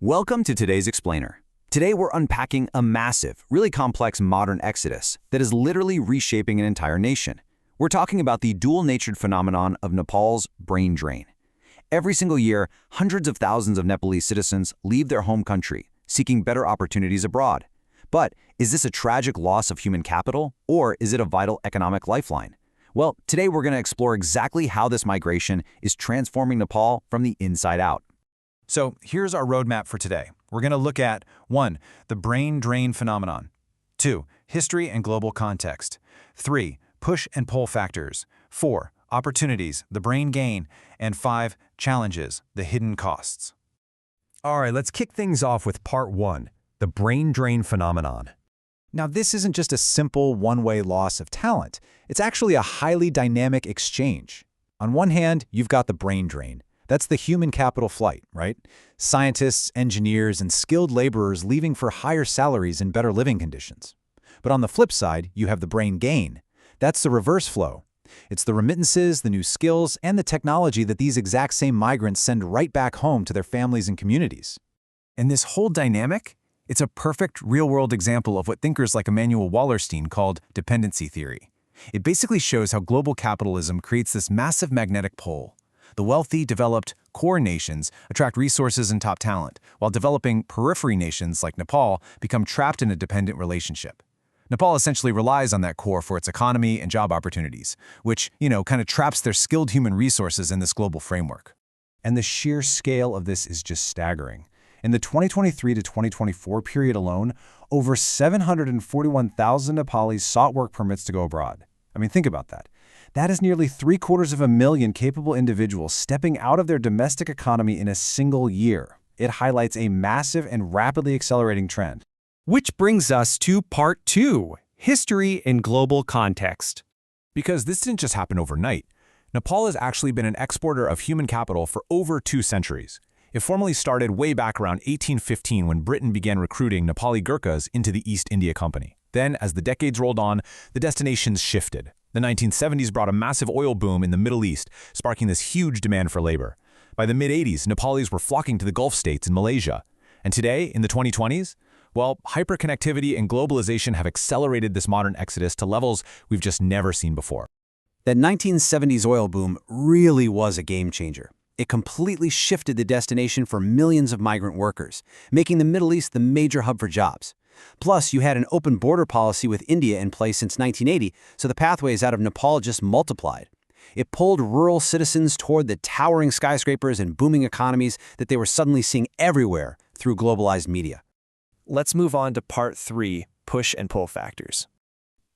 Welcome to today's Explainer. Today we're unpacking a massive, really complex modern exodus that is literally reshaping an entire nation. We're talking about the dual-natured phenomenon of Nepal's brain drain. Every single year, hundreds of thousands of Nepalese citizens leave their home country, seeking better opportunities abroad. But is this a tragic loss of human capital, or is it a vital economic lifeline? Well, today we're going to explore exactly how this migration is transforming Nepal from the inside out. So here's our roadmap for today. We're going to look at 1. The brain drain phenomenon. 2. History and global context. 3. Push and pull factors. 4. Opportunities, the brain gain. And 5. Challenges, the hidden costs. All right, let's kick things off with part 1, the brain drain phenomenon. Now, this isn't just a simple one-way loss of talent. It's actually a highly dynamic exchange. On one hand, you've got the brain drain. That's the human capital flight, right? Scientists, engineers, and skilled laborers leaving for higher salaries and better living conditions. But on the flip side, you have the brain gain. That's the reverse flow. It's the remittances, the new skills, and the technology that these exact same migrants send right back home to their families and communities. And this whole dynamic, it's a perfect real-world example of what thinkers like Emanuel Wallerstein called dependency theory. It basically shows how global capitalism creates this massive magnetic pole. The wealthy, developed, core nations attract resources and top talent, while developing periphery nations like Nepal become trapped in a dependent relationship. Nepal essentially relies on that core for its economy and job opportunities, which, kind of traps their skilled human resources in this global framework. And the sheer scale of this is just staggering. In the 2023 to 2024 period alone, over 741,000 Nepalis sought work permits to go abroad. I mean, think about that. That is nearly 750,000 capable individuals stepping out of their domestic economy in a single year. It highlights a massive and rapidly accelerating trend. Which brings us to part 2, history and global context. Because this didn't just happen overnight. Nepal has actually been an exporter of human capital for over 2 centuries. It formally started way back around 1815 when Britain began recruiting Nepali Gurkhas into the East India Company. Then, as the decades rolled on, the destinations shifted. The 1970s brought a massive oil boom in the Middle East, sparking this huge demand for labor. By the mid-80s, Nepalis were flocking to the Gulf states and Malaysia. And today, in the 2020s, well, hyperconnectivity and globalization have accelerated this modern exodus to levels we've just never seen before. That 1970s oil boom really was a game changer. It completely shifted the destination for millions of migrant workers, making the Middle East the major hub for jobs. Plus, you had an open border policy with India in place since 1980, so the pathways out of Nepal just multiplied. It pulled rural citizens toward the towering skyscrapers and booming economies that they were suddenly seeing everywhere through globalized media. Let's move on to part 3, push and pull factors.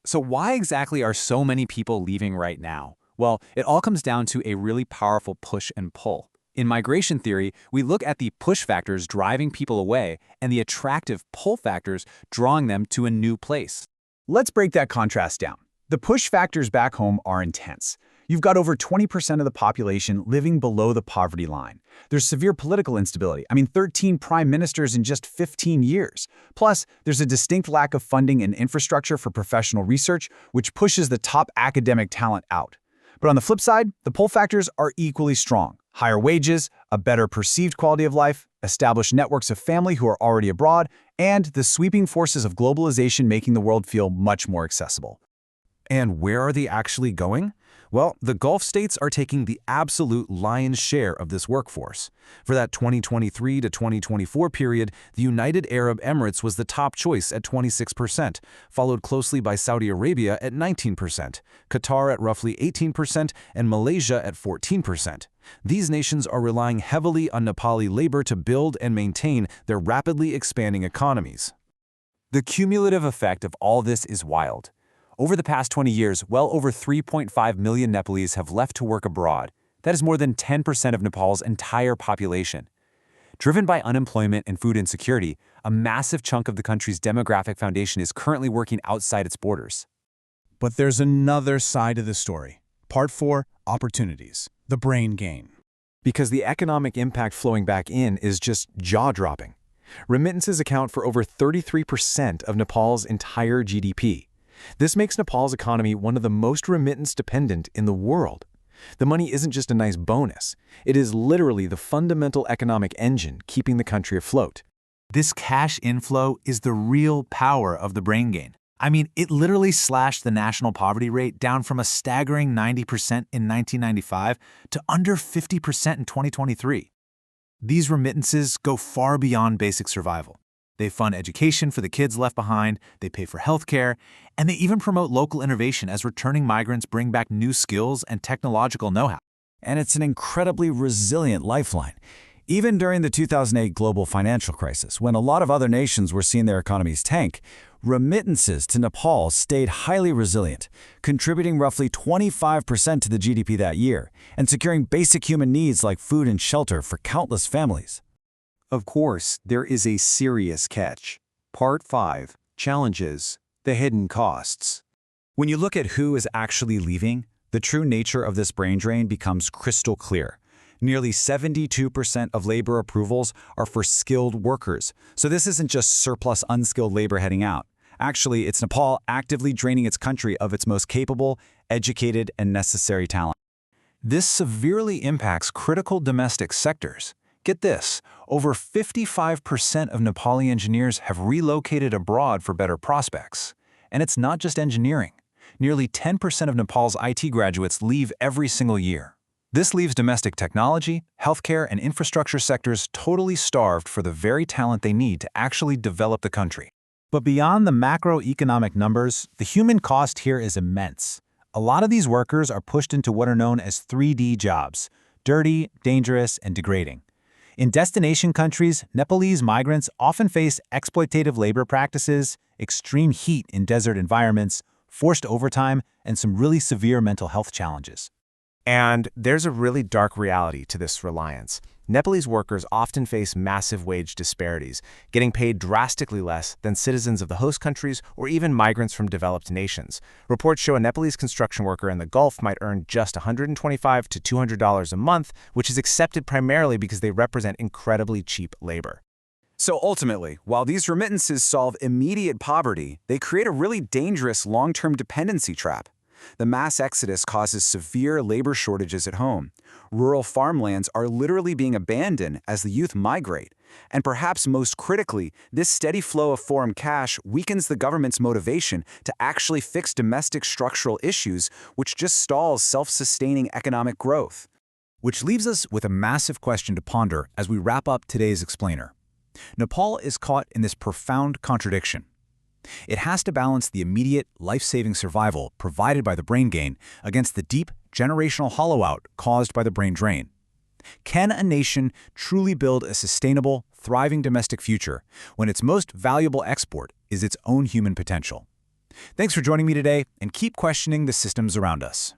So why exactly are so many people leaving right now? Well, it all comes down to a really powerful push and pull. In migration theory, we look at the push factors driving people away and the attractive pull factors drawing them to a new place. Let's break that contrast down. The push factors back home are intense. You've got over 20% of the population living below the poverty line. There's severe political instability. 13 prime ministers in just 15 years. Plus, there's a distinct lack of funding and infrastructure for professional research, which pushes the top academic talent out. But on the flip side, the pull factors are equally strong. Higher wages, a better perceived quality of life, established networks of family who are already abroad, and the sweeping forces of globalization making the world feel much more accessible. And where are they actually going? Well, the Gulf states are taking the absolute lion's share of this workforce. For that 2023 to 2024 period, the United Arab Emirates was the top choice at 26%, followed closely by Saudi Arabia at 19%, Qatar at roughly 18%, and Malaysia at 14%. These nations are relying heavily on Nepali labor to build and maintain their rapidly expanding economies. The cumulative effect of all this is wild. Over the past 20 years, well over 3.5 million Nepalese have left to work abroad. That is more than 10% of Nepal's entire population. Driven by unemployment and food insecurity, a massive chunk of the country's demographic foundation is currently working outside its borders. But there's another side of the story. Part 4, opportunities, the brain gain. Because the economic impact flowing back in is just jaw-dropping. Remittances account for over 33% of Nepal's entire GDP. This makes Nepal's economy one of the most remittance-dependent in the world. The money isn't just a nice bonus. It is literally the fundamental economic engine keeping the country afloat. This cash inflow is the real power of the brain gain. I mean, it literally slashed the national poverty rate down from a staggering 90% in 1995 to under 50% in 2023. These remittances go far beyond basic survival. They fund education for the kids left behind, they pay for healthcare, and they even promote local innovation as returning migrants bring back new skills and technological know-how. And it's an incredibly resilient lifeline. Even during the 2008 global financial crisis, when a lot of other nations were seeing their economies tank, remittances to Nepal stayed highly resilient, contributing roughly 25% to the GDP that year, and securing basic human needs like food and shelter for countless families. Of course, there is a serious catch. Part 5. Challenges. The hidden costs. When you look at who is actually leaving, the true nature of this brain drain becomes crystal clear. Nearly 72% of labor approvals are for skilled workers. So this isn't just surplus unskilled labor heading out. Actually, it's Nepal actively draining its country of its most capable, educated, and necessary talent. This severely impacts critical domestic sectors. Get this, over 55% of Nepali engineers have relocated abroad for better prospects. And it's not just engineering. Nearly 10% of Nepal's IT graduates leave every single year. This leaves domestic technology, healthcare, and infrastructure sectors totally starved for the very talent they need to actually develop the country. But beyond the macroeconomic numbers, the human cost here is immense. A lot of these workers are pushed into what are known as 3D jobs: dirty, dangerous, and degrading. In destination countries, Nepalese migrants often face exploitative labor practices, extreme heat in desert environments, forced overtime, and some really severe mental health challenges. And there's a really dark reality to this reliance. Nepalese workers often face massive wage disparities, getting paid drastically less than citizens of the host countries or even migrants from developed nations. Reports show a Nepalese construction worker in the Gulf might earn just $125 to $200 a month, which is accepted primarily because they represent incredibly cheap labor. So ultimately, while these remittances solve immediate poverty, they create a really dangerous long-term dependency trap. The mass exodus causes severe labor shortages at home. Rural farmlands are literally being abandoned as the youth migrate. And perhaps most critically, this steady flow of foreign cash weakens the government's motivation to actually fix domestic structural issues, which just stalls self-sustaining economic growth. Which leaves us with a massive question to ponder as we wrap up today's explainer. Nepal is caught in this profound contradiction. It has to balance the immediate, life-saving survival provided by the brain gain against the deep, generational hollow-out caused by the brain drain. Can a nation truly build a sustainable, thriving domestic future when its most valuable export is its own human potential? Thanks for joining me today, and keep questioning the systems around us.